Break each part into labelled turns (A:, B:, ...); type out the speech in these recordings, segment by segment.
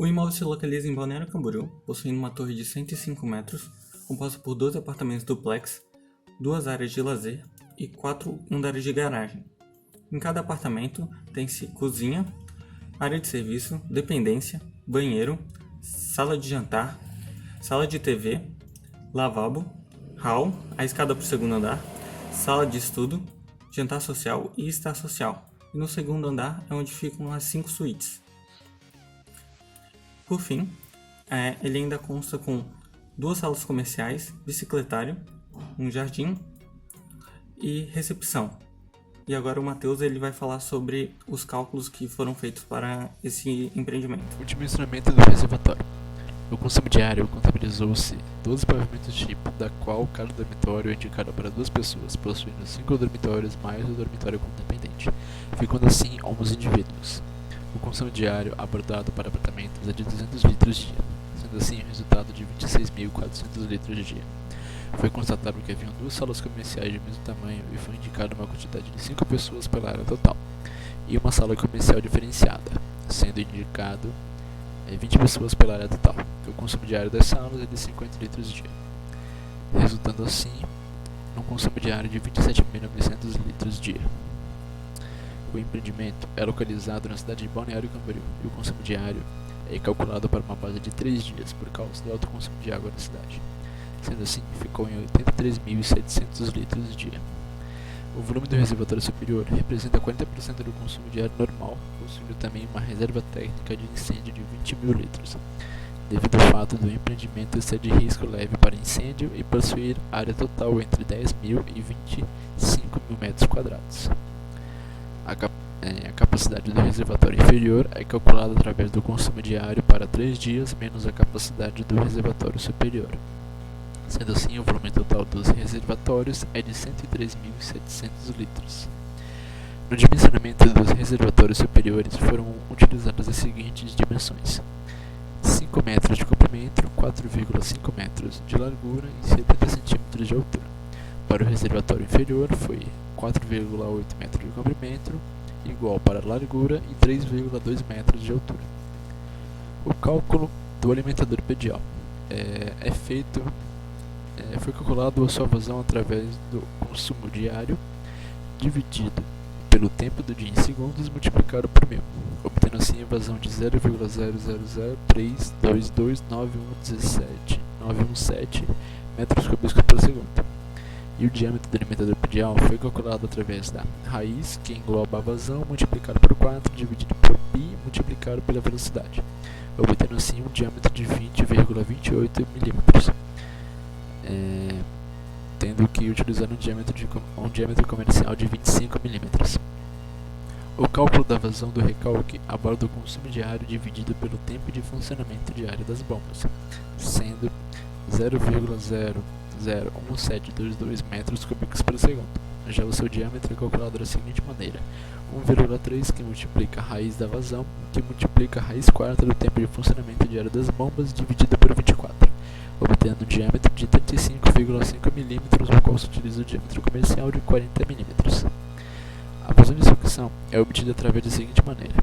A: O imóvel se localiza em Balneário Camboriú, possuindo uma torre de 105 metros, composta por 12 apartamentos duplex, 2 áreas de lazer e 4 andares de garagem. Em cada apartamento tem-se cozinha, área de serviço, dependência, banheiro, sala de jantar, sala de TV, lavabo, hall, a escada para o segundo andar, sala de estudo, jantar social e estar social. E no segundo andar é onde ficam as 5 suítes. Por fim, ele ainda consta com 2 salas comerciais, bicicletário, um jardim e recepção. E agora o Matheus ele vai falar sobre os cálculos que foram feitos para esse empreendimento.
B: O dimensionamento do reservatório. No consumo diário, contabilizou-se 12 pavimentos tipo, da qual cada dormitório é indicado para 2 pessoas, possuindo 5 dormitórios mais o dormitório com dependente, ficando assim 11 indivíduos. O consumo diário abordado para apartamentos é de 200 litros dia, sendo assim o resultado de 26.400 litros de dia. Foi constatado que haviam 2 salas comerciais de mesmo tamanho e foi indicada uma quantidade de 5 pessoas pela área total, e uma sala comercial diferenciada, sendo indicado 20 pessoas pela área total. O consumo diário das salas é de 50 litros dia, resultando assim num consumo diário de 27.900 litros dia. O empreendimento é localizado na cidade de Balneário Camboriú e o consumo diário é calculado para uma base de 3 dias por causa do alto consumo de água da cidade. Sendo assim, ficou em 83.700 litros dia. O volume do reservatório superior representa 40% do consumo diário normal, possuindo também uma reserva técnica de incêndio de 20.000 litros, devido ao fato do empreendimento ser de risco leve para incêndio e possuir área total entre 10.000 e 25.000 metros quadrados. A capacidade do reservatório inferior é calculada através do consumo diário para 3 dias menos a capacidade do reservatório superior. Sendo assim, o volume total dos reservatórios é de 103.700 litros. No dimensionamento dos reservatórios superiores foram utilizadas as seguintes dimensões: 5 metros de comprimento, 4,5 metros de largura e 70 centímetros de altura. Para o reservatório inferior foi 4,8 metros de comprimento, igual para a largura, e 3,2 metros de altura. O cálculo do alimentador pedial foi calculado a sua vazão através do consumo diário dividido pelo tempo do dia em segundos multiplicado por 1000, obtendo assim a vazão de 0,003229117 metros cúbicos por segundo. E o diâmetro do alimentador pedial foi calculado através da raiz, que engloba a vazão, multiplicado por 4, dividido por π, multiplicado pela velocidade, obtendo assim um diâmetro de 20,28 milímetros, tendo que utilizar um diâmetro comercial de 25 milímetros. O cálculo da vazão do recalque aborda o consumo diário dividido pelo tempo de funcionamento diário das bombas, sendo 0,01722 metros cúbicos por segundo. Já o seu diâmetro é calculado da seguinte maneira: 1,3 que multiplica a raiz da vazão, que multiplica a raiz quarta do tempo de funcionamento diário das bombas, dividida por 24, obtendo um diâmetro de 35,5 milímetros, no qual se utiliza o diâmetro comercial de 40 milímetros. A vazão de sucção é obtida através da seguinte maneira: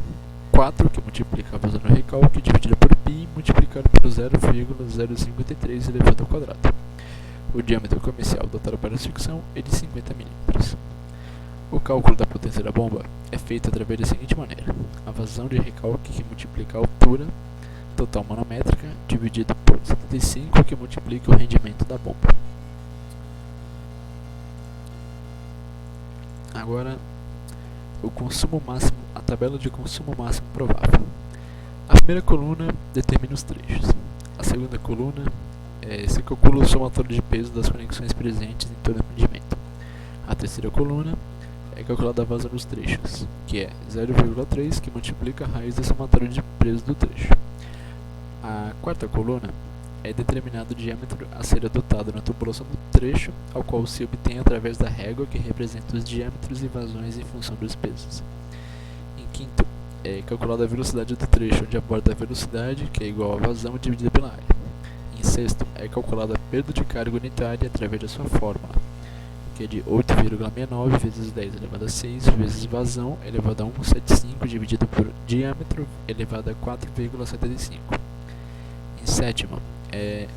B: 4 que multiplica a vazão no recalque, dividida por π, multiplicado por 0,053 elevado ao quadrado. O diâmetro comercial adotado para a sucção é de 50 milímetros. O cálculo da potência da bomba é feito através da seguinte maneira: a vazão de recalque que multiplica a altura total manométrica, dividido por 75, que multiplica o rendimento da bomba. Agora, o consumo máximo, a tabela de consumo máximo provável. A primeira coluna determina os trechos. A segunda coluna se calcula o somatório de peso das conexões presentes em todo o empreendimento. A terceira coluna é calculada a vazão dos trechos, que é 0,3, que multiplica a raiz do somatório de peso do trecho. A quarta coluna é determinado o diâmetro a ser adotado na tubulação do trecho, ao qual se obtém através da régua que representa os diâmetros e vazões em função dos pesos. Em quinto, é calculada a velocidade do trecho, onde aborda a velocidade, que é igual à vazão dividida pela área. Em sexto, é calculada a perda de carga unitária através da sua fórmula, que é de 8,69 vezes 10 elevado a 6 vezes vazão elevado a 1,75 dividido por diâmetro elevado a 4,75. Em sétimo, é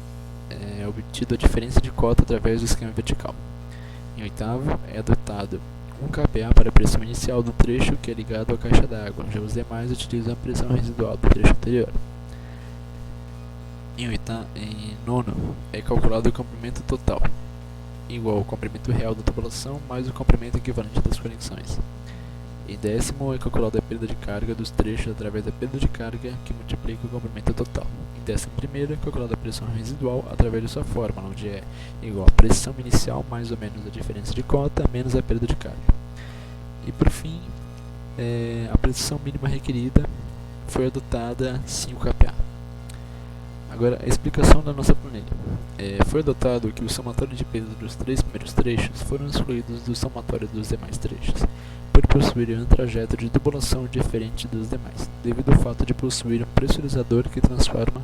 B: obtido a diferença de cota através do esquema vertical. Em oitavo, é adotado 1 kPa para a pressão inicial do trecho que é ligado à caixa d'água, já os demais utilizam a pressão residual do trecho anterior. Em nono, é calculado o comprimento total, igual ao comprimento real da tubulação mais o comprimento equivalente das conexões. Em décimo, é calculada a perda de carga dos trechos através da perda de carga que multiplica o comprimento total. Em décimo primeiro, é calculada a pressão residual através de sua fórmula, onde é igual a pressão inicial mais ou menos a diferença de cota menos a perda de carga. E por fim, a pressão mínima requerida foi adotada 5 kPa. Agora, a explicação da nossa planilha. Foi adotado que o somatório de peso dos 3 primeiros trechos foram excluídos do somatório dos demais trechos, por possuírem um trajeto de tubulação diferente dos demais, devido ao fato de possuir um pressurizador que transforma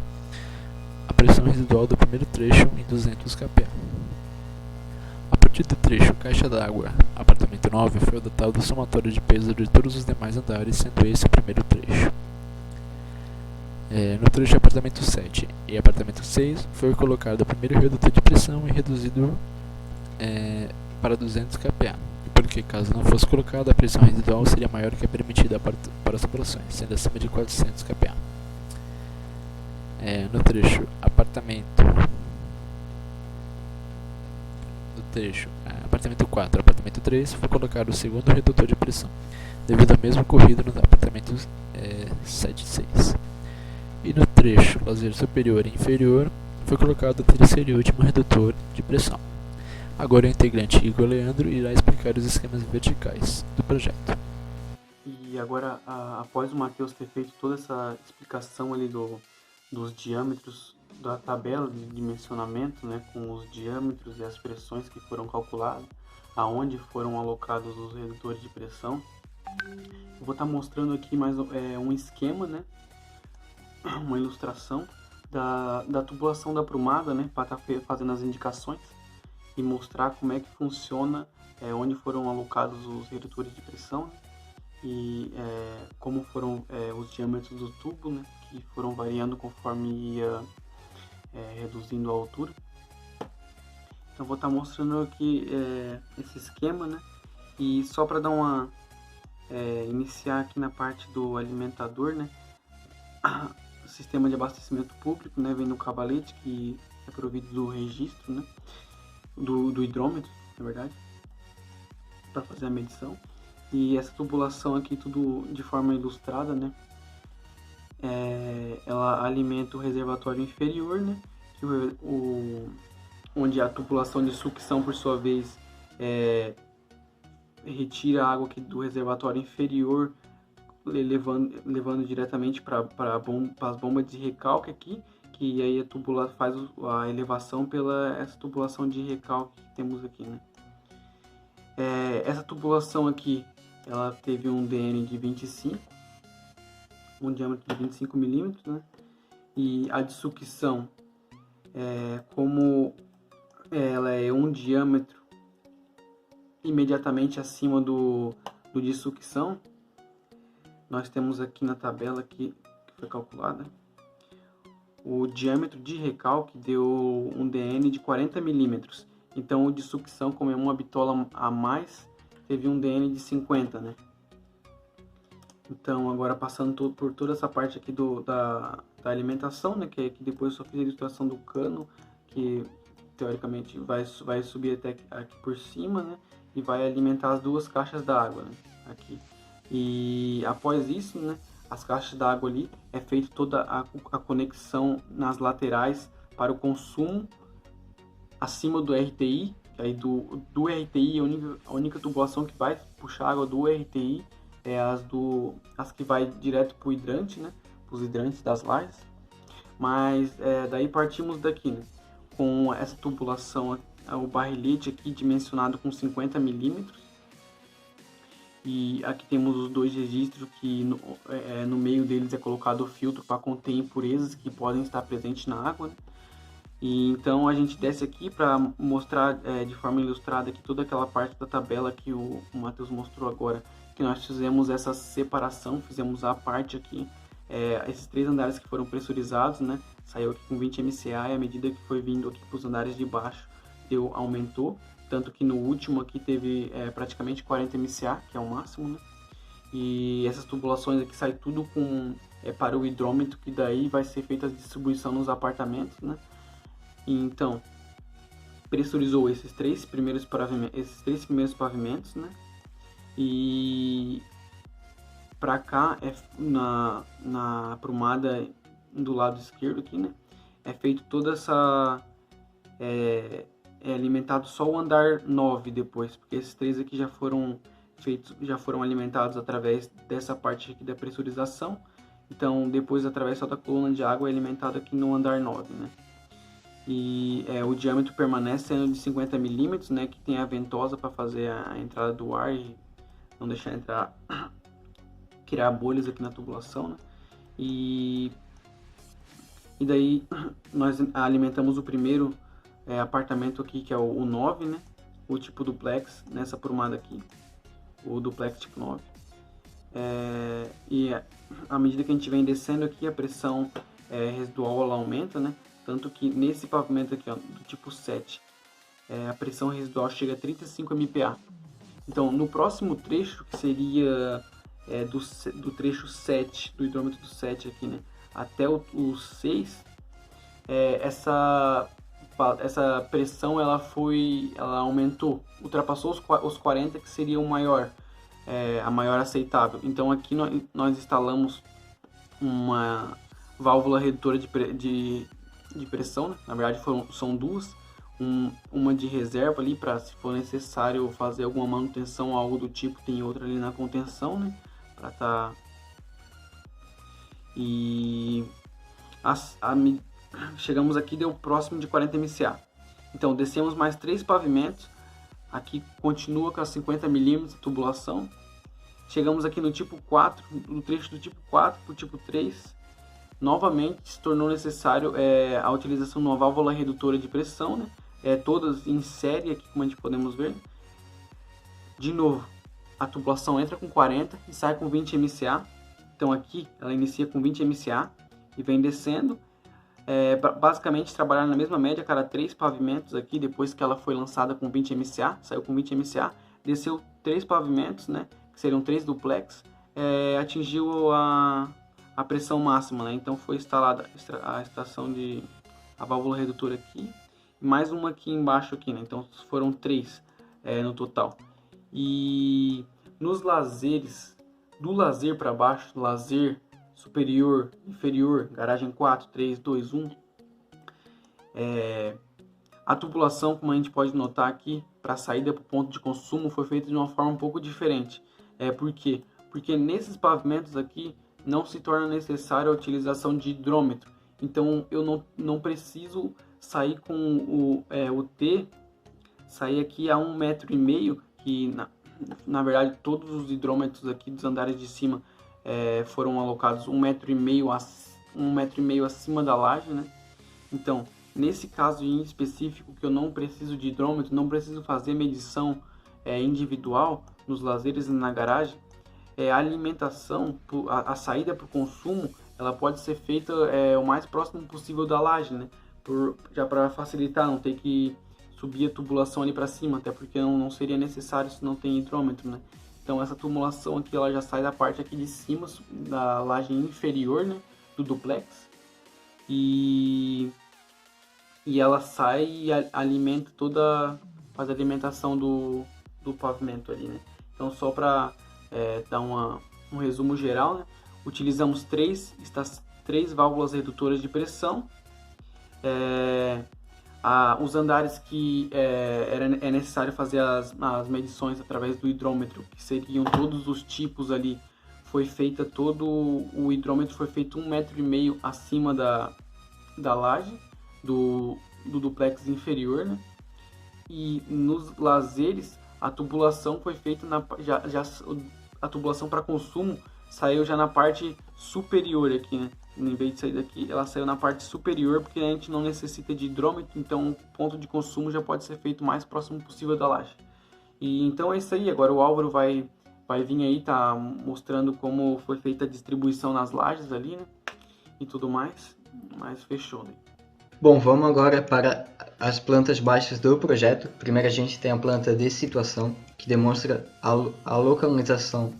B: a pressão residual do primeiro trecho em 200 kPa. A partir do trecho caixa d'água, apartamento 9, foi adotado o somatório de peso de todos os demais andares, sendo esse o primeiro trecho. No trecho apartamento 7 e apartamento 6 foi colocado o primeiro redutor de pressão e reduzido para 200 kPa, porque caso não fosse colocado, a pressão residual seria maior que a permitida para as tubulações, sendo acima de 400 kPa. No trecho apartamento 4 e apartamento 3 foi colocado o segundo redutor de pressão, devido ao mesmo ocorrido nos apartamentos 7 e 6. E no trecho lazer superior e inferior foi colocado o terceiro e último redutor de pressão. Agora o integrante Igor Leandro irá explicar os esquemas verticais do projeto.
A: E agora, após o Matheus ter feito toda essa explicação ali dos diâmetros da tabela de dimensionamento, né, com os diâmetros e as pressões que foram calculadas, aonde foram alocados os redutores de pressão, eu vou estar mostrando aqui mais um esquema, né, uma ilustração da tubulação da aprumada, né, para estar fazendo as indicações e mostrar como é que funciona, onde foram alocados os redutores de pressão, né, e como foram os diâmetros do tubo, né, que foram variando conforme ia reduzindo a altura. Então vou estar mostrando aqui esse esquema, né, e só para dar iniciar aqui na parte do alimentador, né, o sistema de abastecimento público, né, vem no cavalete que é provido do registro, né, do hidrômetro, na verdade, para fazer a medição. E essa tubulação aqui, tudo de forma ilustrada, né, ela alimenta o reservatório inferior, né, onde a tubulação de sucção, por sua vez, retira a água aqui do reservatório inferior, levando diretamente para as bombas de recalque aqui, que aí a tubulação faz a elevação pela essa tubulação de recalque que temos aqui, né? Essa tubulação aqui, ela teve um DN de 25, um diâmetro de 25 milímetros, né? E a de sucção, como ela é um diâmetro imediatamente acima do de sucção, nós temos aqui na tabela que foi calculada, o diâmetro de recalque deu um DN de 40 milímetros. Então o de sucção, como é uma bitola a mais, teve um DN de 50, né? Então agora passando por toda essa parte aqui da alimentação, né? Que depois eu só fiz a ilustração do cano, que teoricamente vai subir até aqui por cima, né? E vai alimentar as duas caixas d'água, né? Aqui. E após isso, né, as caixas d'água ali é feita toda a conexão nas laterais para o consumo acima do RTI. Aí do RTI, a única tubulação que vai puxar água do RTI é as que vai direto para o hidrante, né, para os hidrantes das lajes. Mas daí partimos daqui, né, com essa tubulação, o barrilete aqui dimensionado com 50 milímetros. E aqui temos os dois registros que no meio deles é colocado o filtro para conter impurezas que podem estar presentes na água, né?
C: E então a gente desce aqui para mostrar de forma ilustrada aqui toda aquela parte da tabela que o Matheus mostrou agora, que nós fizemos essa separação, fizemos a parte aqui, esses 3 andares que foram pressurizados, né? Saiu aqui com 20 MCA e à medida que foi vindo aqui para os andares de baixo, aumentou, tanto que no último aqui teve praticamente 40 MCA, que é o máximo, né? E essas tubulações aqui saem tudo para o hidrômetro, que daí vai ser feita a distribuição nos apartamentos, né? Então, pressurizou esses três primeiros pavimentos, né? E para cá, na aprumada do lado esquerdo aqui, né? É feito toda essa... É alimentado só o andar 9 depois, porque esses 3 aqui já foram alimentados através dessa parte aqui da pressurização. Então, depois, através só da coluna de água, é alimentado aqui no andar 9, né? E o diâmetro permanece sendo de 50 milímetros, né? Que tem a ventosa para fazer a entrada do ar e não deixar entrar, criar bolhas aqui na tubulação, né? E daí nós alimentamos o primeiro apartamento aqui, que é o 9, né? O tipo duplex, nessa aprumada aqui, o duplex tipo 9. E à medida que a gente vem descendo aqui, a pressão residual ela aumenta, né? Tanto que nesse pavimento aqui, ó, do tipo 7, a pressão residual chega a 35 MPa. Então, no próximo trecho, que seria do trecho 7, do hidrômetro do 7 aqui, né, até o 6, essa pressão ela aumentou, ultrapassou os 40, que seria a maior aceitável. Então, aqui nós instalamos uma válvula redutora de pressão, né? Na verdade são duas, uma de reserva ali para, se for necessário fazer alguma manutenção ou algo do tipo, tem outra ali na contenção, né? E chegamos aqui, deu próximo de 40 MCA. Então descemos mais 3 pavimentos, aqui continua com as 50 milímetros de tubulação. Chegamos aqui no tipo 4, no trecho do tipo 4 para o tipo 3. Novamente se tornou necessário a utilização de uma válvula redutora de pressão, né? Todas em série aqui, como a gente podemos ver. De novo, a tubulação entra com 40 e sai com 20 MCA. Então aqui ela inicia com 20 MCA e vem descendo. Basicamente trabalhar na mesma média, cada 3 pavimentos aqui, depois que ela foi lançada com 20 MCA, saiu com 20 MCA, desceu 3 pavimentos, né? Que seriam 3 duplex, atingiu a pressão máxima, né? Então foi instalada a estação a válvula redutora aqui, e mais uma aqui embaixo aqui, né? Então foram 3 no total. E nos lazeres, do lazer para baixo, lazer superior, inferior, garagem 4, 3, 2, 1, a tubulação, como a gente pode notar aqui, para a saída para o ponto de consumo foi feita de uma forma um pouco diferente. Por quê? Porque nesses pavimentos aqui não se torna necessária a utilização de hidrômetro. Então eu não preciso sair com o T, sair aqui a 1,5 m, que na verdade todos os hidrômetros aqui dos andares de cima foram alocados 1,5 m acima da laje, né? Então, nesse caso em específico, que eu não preciso de hidrômetro, não preciso fazer medição individual nos lazeres e na garagem, a alimentação, a saída para o consumo, ela pode ser feita o mais próximo possível da laje, né? Já para facilitar, não ter que subir a tubulação ali para cima, até porque não seria necessário se não tem hidrômetro, né? Então essa tubulação aqui ela já sai da parte aqui de cima, da laje inferior, né, do duplex, e ela sai e alimenta faz a alimentação do pavimento ali, né? Então só para dar um resumo geral, né? Utilizamos 3 válvulas redutoras de pressão. Os andares que é necessário fazer as medições através do hidrômetro, que seriam todos os tipos ali, o hidrômetro foi feito 1,5 m acima da laje do duplex inferior, né? E nos lazeres a tubulação foi feita a tubulação para consumo saiu já na parte superior aqui, né? Em vez de sair daqui, ela saiu na parte superior, porque a gente não necessita de hidrômetro, então o ponto de consumo já pode ser feito o mais próximo possível da laje. E então é isso aí, agora o Álvaro vai vir aí, tá mostrando como foi feita a distribuição nas lajes ali, né? E tudo mais, mas fechou, né?
D: Bom, vamos agora para as plantas baixas do projeto. Primeiro a gente tem a planta de situação, que demonstra a localização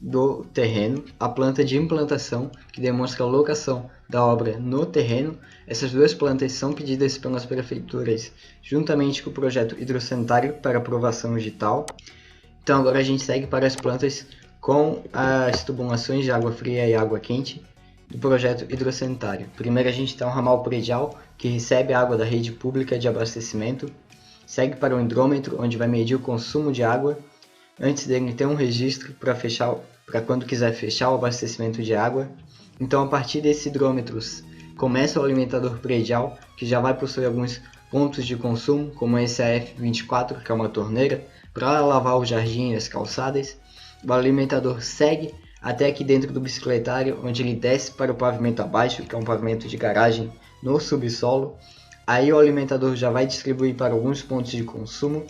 D: do terreno, a planta de implantação, que demonstra a locação da obra no terreno. Essas duas plantas são pedidas pelas prefeituras juntamente com o projeto hidrossanitário para aprovação digital. Então agora a gente segue para as plantas com as tubulações de água fria e água quente do projeto hidrossanitário. Primeiro a gente tem um ramal predial que recebe a água da rede pública de abastecimento, segue para o hidrômetro, onde vai medir o consumo de água. Antes dele tem um registro para quando quiser fechar o abastecimento de água. Então a partir desses hidrômetros começa o alimentador predial, que já vai possuir alguns pontos de consumo, como esse AF24, que é uma torneira, para lavar o jardim e as calçadas. O alimentador segue até aqui dentro do bicicletário, onde ele desce para o pavimento abaixo, que é um pavimento de garagem no subsolo. Aí o alimentador já vai distribuir para alguns pontos de consumo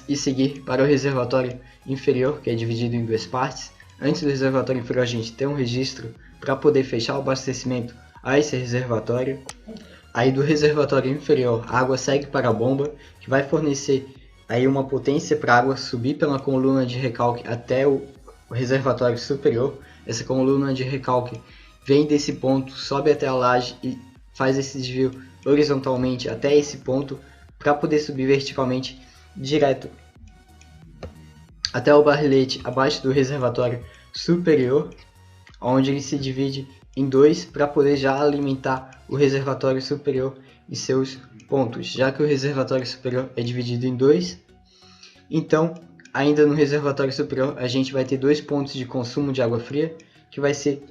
D: e seguir para o reservatório inferior, que é dividido em duas partes. Antes do reservatório inferior a gente tem um registro para poder fechar o abastecimento a esse reservatório. Aí do reservatório inferior a água segue para a bomba, que vai fornecer aí uma potência para a água subir pela coluna de recalque até o reservatório superior. Essa coluna de recalque vem desse ponto, sobe até a laje e faz esse desvio horizontalmente até esse ponto para poder subir verticalmente direto até o barrilete abaixo do reservatório superior, onde ele se divide em dois para poder já alimentar o reservatório superior e seus pontos. Já que o reservatório superior é dividido em dois, então ainda no reservatório superior a gente vai ter dois pontos de consumo de água fria, que vai ser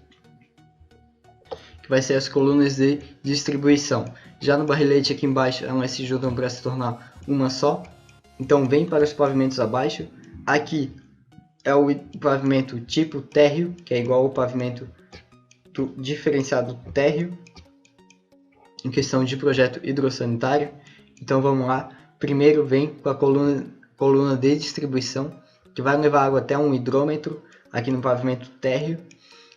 D: as colunas de distribuição. Já no barrilete aqui embaixo elas se juntam para se tornar uma só. Então vem para os pavimentos abaixo. Aqui é o pavimento tipo térreo, que é igual ao pavimento diferenciado térreo, em questão de projeto hidrossanitário. Então vamos lá. Primeiro vem com a coluna de distribuição, que vai levar água até um hidrômetro, aqui no pavimento térreo.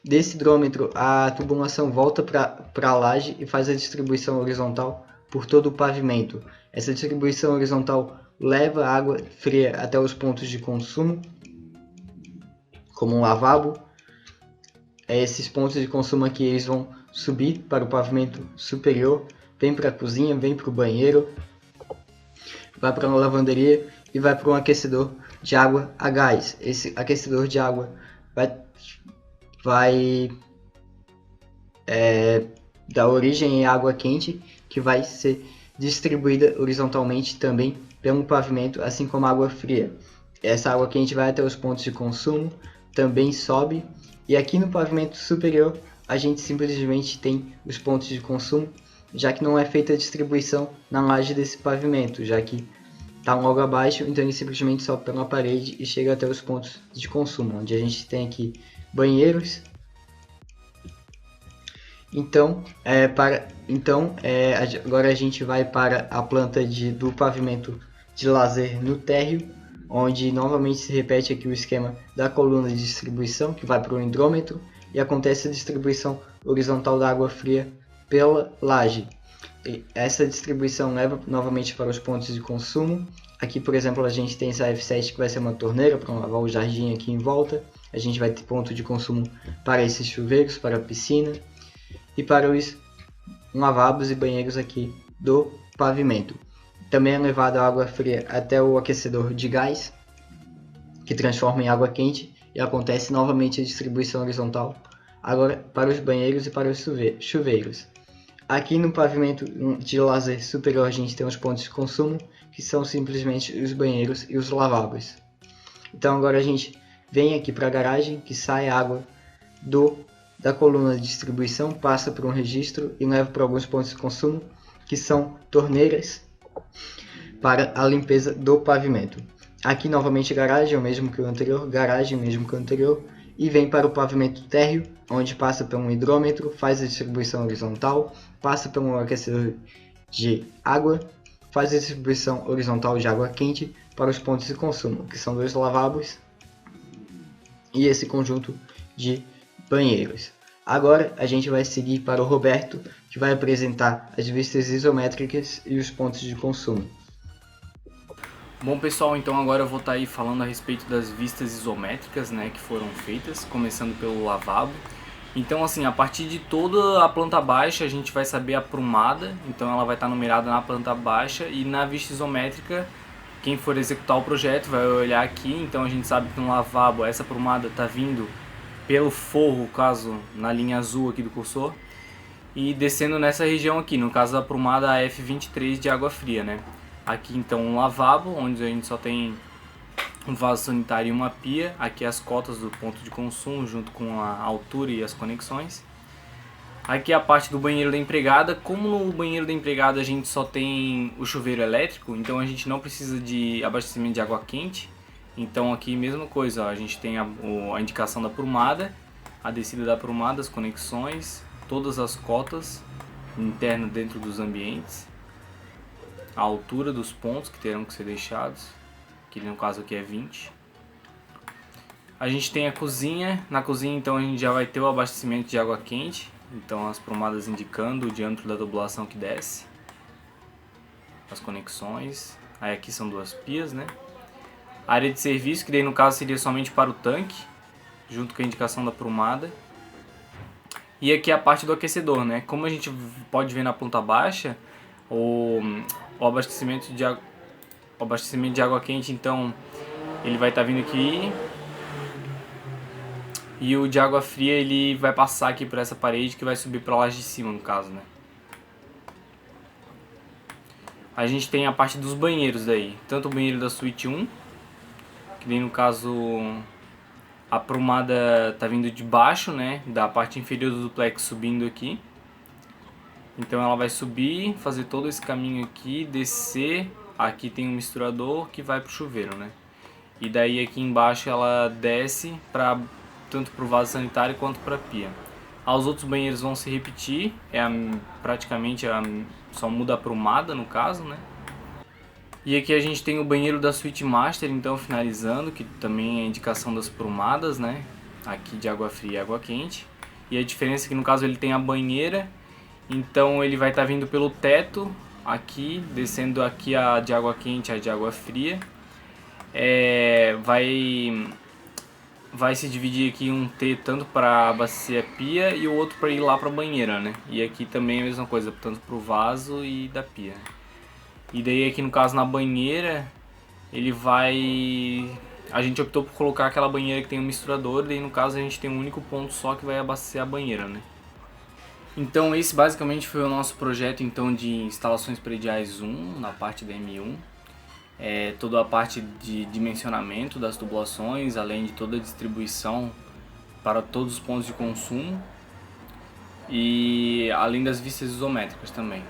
D: Desse hidrômetro a tubulação volta para a laje e faz a distribuição horizontal por todo o pavimento. Essa distribuição horizontal leva água fria até os pontos de consumo, como um lavabo. Esses pontos de consumo aqui eles vão subir para o pavimento superior, vem para a cozinha, vem para o banheiro, vai para a lavanderia e vai para um aquecedor de água a gás. Esse aquecedor de água vai dar origem à água quente, que vai ser distribuída horizontalmente também pelo pavimento, assim como a água fria. Essa água quente vai até os pontos de consumo, também sobe, e aqui no pavimento superior a gente simplesmente tem os pontos de consumo, já que não é feita a distribuição na laje desse pavimento, já que está logo abaixo, então ele simplesmente sobe pela parede e chega até os pontos de consumo, onde a gente tem aqui banheiros. Então, agora a gente vai para a planta do pavimento de lazer no térreo, onde novamente se repete aqui o esquema da coluna de distribuição, que vai para o hidrômetro, e acontece a distribuição horizontal da água fria pela laje. E essa distribuição leva novamente para os pontos de consumo. Aqui, por exemplo, a gente tem essa F7 que vai ser uma torneira para lavar o jardim aqui em volta. A gente vai ter ponto de consumo para esses chuveiros, para a piscina e para os lavabos e banheiros aqui do pavimento. Também é levada água fria até o aquecedor de gás, que transforma em água quente, e acontece novamente a distribuição horizontal agora para os banheiros e para os chuveiros. Aqui no pavimento de lazer superior a gente tem os pontos de consumo, que são simplesmente os banheiros e os lavabos. Então agora a gente vem aqui para a garagem, que sai água da coluna de distribuição, passa por um registro e leva para alguns pontos de consumo, que são torneiras para a limpeza do pavimento. Aqui novamente garagem, o mesmo que o anterior, e vem para o pavimento térreo, onde passa por um hidrômetro, faz a distribuição horizontal, passa por um aquecedor de água, faz a distribuição horizontal de água quente para os pontos de consumo, que são 2 lavabos e esse conjunto de banheiros. Agora a gente vai seguir para o Roberto, que vai apresentar as vistas isométricas e os pontos de consumo.
E: Bom pessoal, então agora eu vou estar aí falando a respeito das vistas isométricas, né, que foram feitas, começando pelo lavabo. Então assim, a partir de toda a planta baixa a gente vai saber a prumada, então ela vai estar numerada na planta baixa, e na vista isométrica, quem for executar o projeto vai olhar aqui, então a gente sabe que no lavabo essa prumada está vindo pelo forro, caso na linha azul aqui do cursor, e descendo nessa região aqui, no caso da prumada F23 de água fria, né. Aqui então um lavabo, onde a gente só tem um vaso sanitário e uma pia. Aqui as cotas do ponto de consumo, junto com a altura e as conexões. Aqui a parte do banheiro da empregada. Como no banheiro da empregada a gente só tem o chuveiro elétrico, então a gente não precisa de abastecimento de água quente. Então aqui mesma coisa, ó, a gente tem a indicação da prumada, a descida da prumada, as conexões, todas as cotas internas dentro dos ambientes, a altura dos pontos que terão que ser deixados, que no caso aqui é 20. A gente tem a cozinha. Na cozinha então a gente já vai ter o abastecimento de água quente, então as prumadas indicando o diâmetro da tubulação que desce, as conexões. Aí aqui são 2 pias, né? A área de serviço, que daí no caso seria somente para o tanque, junto com a indicação da prumada. E aqui a parte do aquecedor, né? Como a gente pode ver na planta baixa, o abastecimento de água quente, então ele vai estar vindo aqui, e o de água fria ele vai passar aqui por essa parede que vai subir para lá de cima, no caso, né. A gente tem a parte dos banheiros daí, tanto o banheiro da suíte 1, que daí no caso a prumada tá vindo de baixo, né, da parte inferior do duplex subindo aqui. Então ela vai subir, fazer todo esse caminho aqui, descer. Aqui tem um misturador que vai pro chuveiro, né? E daí aqui embaixo ela desce tanto pro vaso sanitário quanto pra pia. Os outros banheiros vão se repetir, praticamente só muda a prumada no caso, né? E aqui a gente tem o banheiro da suíte master, então finalizando, que também é a indicação das prumadas, né? Aqui de água fria e água quente. E a diferença é que no caso ele tem a banheira. Então ele vai estar vindo pelo teto aqui, descendo aqui a de água quente e a de água fria. Vai se dividir aqui um T tanto para abastecer a pia e o outro para ir lá para a banheira, né? E aqui também é a mesma coisa, tanto para o vaso e da pia. E daí aqui no caso na banheira, a gente optou por colocar aquela banheira que tem um misturador, e daí no caso a gente tem um único ponto só que vai abastecer a banheira, né? Então esse basicamente foi o nosso projeto então de instalações prediais 1, na parte da M1. Toda a parte de dimensionamento das tubulações, além de toda a distribuição para todos os pontos de consumo, e além das vistas isométricas também.